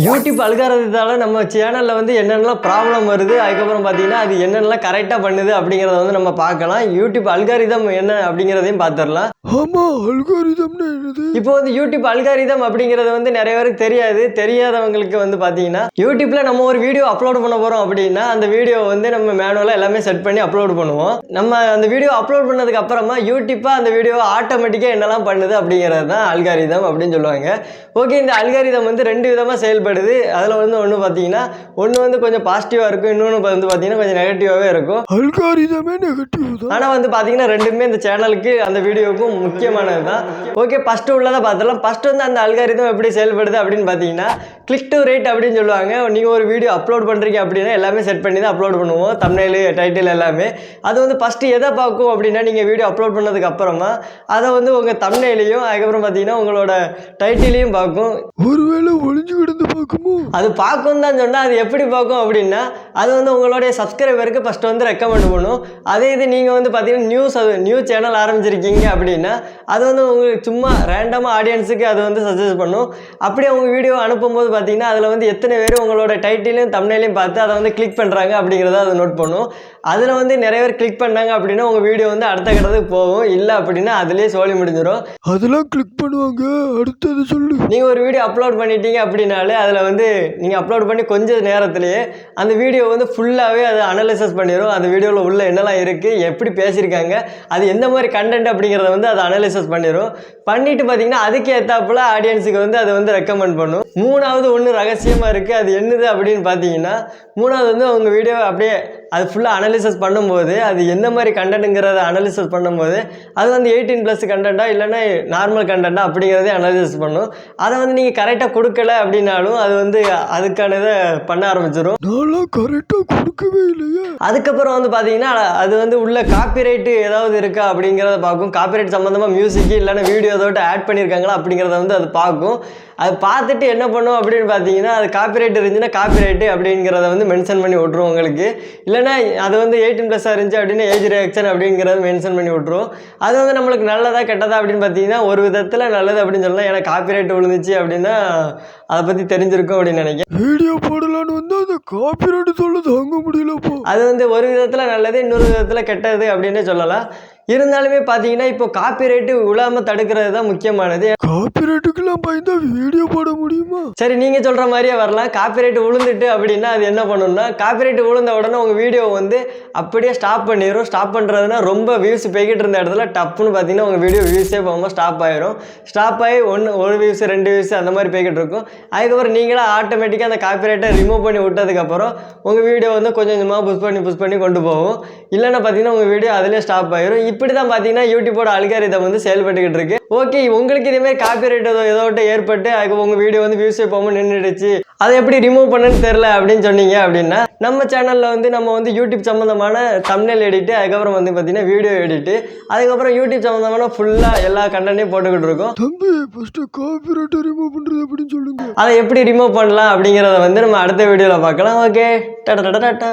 YouTube அல்காரதத்தால நம்ம சேனல்ல வந்து என்னென்னலாம் ப்ராப்ளம் வருது, அதுக்கப்புறம் பார்த்தீங்கன்னா அது என்னென்னலாம் கரெக்டாக பண்ணுது அப்படிங்கிறத வந்து நம்ம பார்க்கலாம். யூடியூப் அல்காரிதம் என்ன அப்படிங்கிறதையும் பார்த்துடலாம். ஆமா, அல்காரிதம்னா என்னது? இப்போ வந்து யூடியூப் அல்காரிதம் அப்படிங்கிறது வந்து நிறைய பேருக்கு தெரியாது. தெரியாதவங்களுக்கு வந்து பார்த்தீங்கன்னா யூடியூப்ல நம்ம ஒரு வீடியோ அப்லோட் பண்ண போறோம் அப்படின்னா அந்த வீடியோ வந்து நம்ம மேனுவலாக எல்லாமே செட் பண்ணி அப்லோட் பண்ணுவோம். நம்ம அந்த வீடியோ அப்லோட் பண்ணதுக்கு அப்புறமா யூடியூப்பா அந்த வீடியோ ஆட்டோமேட்டிக்காக என்னெல்லாம் பண்ணுது அப்படிங்கிறது தான் அல்காரிதம் அப்படின்னு சொல்லுவாங்க. ஓகே, இந்த அல்காரிதம் வந்து ரெண்டு விதமாக செயல்படுது. அதில் வந்து ஒன்று பார்த்தீங்கன்னா ஒன்று வந்து கொஞ்சம் பாசிட்டிவாக இருக்கும், இன்னொன்று வந்து பார்த்தீங்கன்னா கொஞ்சம் நெகட்டிவாகவே இருக்கும். அல்காரிதமே நெகட்டிவ் தான். ஆனால் வந்து பார்த்தீங்கன்னா ரெண்டுமே இந்த சேனலுக்கு அந்த வீடியோவுக்கும் முக்கியமானது தான். ஓகே, ஃபஸ்ட்டு உள்ளதை பார்த்துலாம். ஃபஸ்ட்டு வந்து அந்த அல்காரிதம் எப்படி செயல்படுது அப்படின்னு பார்த்தீங்கன்னா கிளிக் டு ரேட் அப்படின்னு சொல்லுவாங்க. நீங்கள் ஒரு வீடியோ அப்லோட் பண்ணுறீங்க அப்படின்னா எல்லாமே செட் பண்ணி தான் அப்லோட் பண்ணுவோம், தம்ப்நெயில் டைட்டில் எல்லாமே. அது வந்து ஃபஸ்ட்டு எதை பார்க்கும் அப்படின்னா நீங்கள் வீடியோ அப்லோட் பண்ணதுக்கு அப்புறமா அதை வந்து உங்கள் தம்ப்நெயிலையும் அதுக்கப்புறம் பார்த்தீங்கன்னா உங்களோட டைட்டிலையும் பார்க்கும். ஒருவேளை ஒளிஞ்சு கிடந்து பார்க்குமோ? அது பார்க்கும் தான் சொன்னால் அது எப்படி பார்க்கும் அப்படின்னா அது வந்து உங்களுடைய சப்ஸ்கிரைபருக்கு ஃபஸ்ட்டு வந்து ரெக்கமெண்ட் பண்ணும். அதே இது நீங்கள் வந்து பார்த்தீங்கன்னா நியூ சேனல் ஆரம்பிச்சிருக்கீங்க அப்படின்னா அது வந்து உங்களுக்கு சும்மா ரேண்டமாக ஆடியன்ஸுக்கு அது வந்து சஜஸ்ட் பண்ணும். அப்படியே அவங்க வீடியோ அனுப்பும்போது பார்த்தீங்கன்னா அதில் வந்து எத்தனை பேர் உங்களோட டைட்டிலையும் தம்ப்நெயிலையும் பார்த்து அதை வந்து கிளிக் பண்ணுறாங்க அப்படிங்கிறத அதை நோட் பண்ணும். அதில் வந்து நிறைய பேர் கிளிக் பண்ணாங்க அப்படின்னா உங்கள் வீடியோ வந்து அடுத்த கட்டத்துக்கு போகும். இல்லை அப்படின்னா அதுலேயே சோழி முடிஞ்சிடும். அதெல்லாம் கிளிக் பண்ணுவாங்க. அடுத்தது சொல்லு. நீங்கள் ஒரு வீடியோ அப்லோட் பண்ணிட்டீங்க அப்படின்னாலே அதில் வந்து நீங்கள் அப்லோட் பண்ணி கொஞ்சம் நேரத்திலேயே அந்த வீடியோ வந்து ஃபுல்லாகவே அதை அனலைசஸ் பண்ணிடும். அந்த வீடியோவில் உள்ள என்னெல்லாம் இருக்குது, எப்படி பேசியிருக்காங்க, அது எந்த மாதிரி கண்டென்ட் அப்படிங்கிறத வந்து அதை அனலைசஸ் பண்ணிடும். பண்ணிவிட்டு பார்த்தீங்கன்னா அதுக்கு ஏற்றாப்புல ஆடியன்ஸுக்கு வந்து அதை வந்து ரெக்கமெண்ட் பண்ணும். மூணாவது ஒன்று ரகசியமாக இருக்குது. அது என்னது அப்படின்னு பார்த்தீங்கன்னா மூணாவது வந்து அவங்க வீடியோ அப்படியே அது ஃபுல்லாக அனலிசஸ் பண்ணும்போது அது எந்த மாதிரி கண்டென்ட்டுங்கிறத அனலிசஸ் பண்ணும்போது அது வந்து 18+ கண்டென்ட்டாக இல்லைன்னா நார்மல் கண்டென்ட்டாக அப்படிங்கிறதே அனலிசஸ் பண்ணும். அதை வந்து நீங்கள் கரெக்டாக கொடுக்கல அப்படின்னாலும் அது வந்து அதுக்கான இதை பண்ண ஆரம்பிச்சிடும். நான்லாம் கரெக்டாக கொடுக்கவே இல்லையா? அதுக்கப்புறம் வந்து பார்த்தீங்கன்னா அது வந்து உள்ள காப்பிரைட்டு ஏதாவது இருக்கா அப்படிங்கிறத பார்க்கும். காப்பிரைட் சம்மந்தமாக மியூசிக்கு இல்லைன்னா வீடியோ ஏதோட்டு ஆட் பண்ணியிருக்காங்களா அப்படிங்கிறத வந்து அது பார்க்கும். அது பார்த்துட்டு என்ன பண்ணும் அப்படின்னு பார்த்தீங்கன்னா அது காப்பிரைட் இருந்துச்சுன்னா காப்பிரைட்டு அப்படிங்கிறத வந்து மென்ஷன் பண்ணி விட்ருவோம் உங்களுக்கு. இல்லைனா அது வந்து 18+ இருந்துச்சு அப்படின்னா ஏஜ் ரியாக்ஷன் அப்படிங்கிறத மென்ஷன் பண்ணி விட்ருவோம். அது வந்து நம்மளுக்கு நல்லதா கெட்டதா அப்படின்னு பார்த்தீங்கன்னா ஒரு விதத்தில் நல்லது அப்படின்னு சொல்லலாம். ஏன்னா காப்பிரைட் விழுந்துச்சு அப்படின்னா அதை பற்றி தெரிஞ்சிருக்கும் அப்படின்னு நினைக்கிறேன். வீடியோ போடலான்னு வந்து அந்த காப்பிரைட் சொல்ல தாங்க முடியலப்போ. அது வந்து ஒரு விதத்தில் நல்லது, இன்னொரு விதத்தில் கெட்டது அப்படின்னே சொல்லலாம். இருந்தாலுமே பார்த்தீங்கன்னா இப்போ காப்பிரைட்டு விழாமல் தடுக்கிறது தான் முக்கியமானது. காப்பிரைட்டுக்கெல்லாம் பயந்தா வீடியோ போட முடியுமா? சரி, நீங்கள் சொல்கிற மாதிரியே வரலாம். காப்பிரைட் விழுந்துட்டு அப்படின்னா அது என்ன பண்ணணும்னா காப்பிரைட் விழுந்த உடனே உங்கள் வீடியோ வந்து அப்படியே ஸ்டாப் பண்ணிடும். ஸ்டாப் பண்ணுறதுனா ரொம்ப வியூஸ் போய்கிட்டு இருந்த இடத்துல டப்புன்னு பார்த்தீங்கன்னா உங்கள் வீடியோ வியூஸே போகாமல் ஸ்டாப் ஆயிரும். ஸ்டாப் ஆகி ஒரு வியூஸ் 2 வியூஸ் அந்த மாதிரி போய்கிட்டு இருக்கும். அதுக்கப்புறம் நீங்களே ஆட்டோமேட்டிக்காக அந்த காப்பிரைட்டை ரிமூவ் பண்ணி விட்டதுக்கப்புறம் உங்கள் வீடியோ வந்து கொஞ்சம் கொஞ்சமாக புஷ் பண்ணி கொண்டு போகும். இல்லைன்னா பார்த்தீங்கன்னா உங்கள் வீடியோ அதிலே ஸ்டாப் ஆயிரும். இப்படி தான் பார்த்தீங்கன்னா யூடியூபோட அல்காரிதம் வந்து செயல்பட்டுக்கிட்டு இருக்கு. ஓகே, உங்களுக்கு இதேமாதிரி காப்பிரைட் ஏதோட்டு ஏற்பட்டு அதுக்கு உங்கள் வீடியோ வந்து வியூஸே போகாமல் நின்றுடுச்சு, அதை எப்படி ரிமூவ் பண்ணுன்னு தெரில அப்படின்னு சொன்னீங்க அப்படின்னா நம்ம சேனலில் வந்து நம்ம வந்து யூடியூப் சம்மந்தமான தம்ப்நெயில் எடிட்டு, அதுக்கப்புறம் வந்து பார்த்தீங்கன்னா வீடியோ எடிட்டு, அதுக்கப்புறம் யூடியூப் சம்மந்தமான ஃபுல்லாக எல்லா கண்டென்ட்டையும் போட்டுக்கிட்டு இருக்கோம். தம்பி, ஃபஸ்ட்டு காப்பிரைட்டை ரிமூவ் பண்ணுறது அப்படின்னு சொல்லுங்க. அதை எப்படி ரிமூவ் பண்ணலாம் அப்படிங்கிறத வந்து நம்ம அடுத்த வீடியோவில் பார்க்கலாம். ஓகே, டாடா.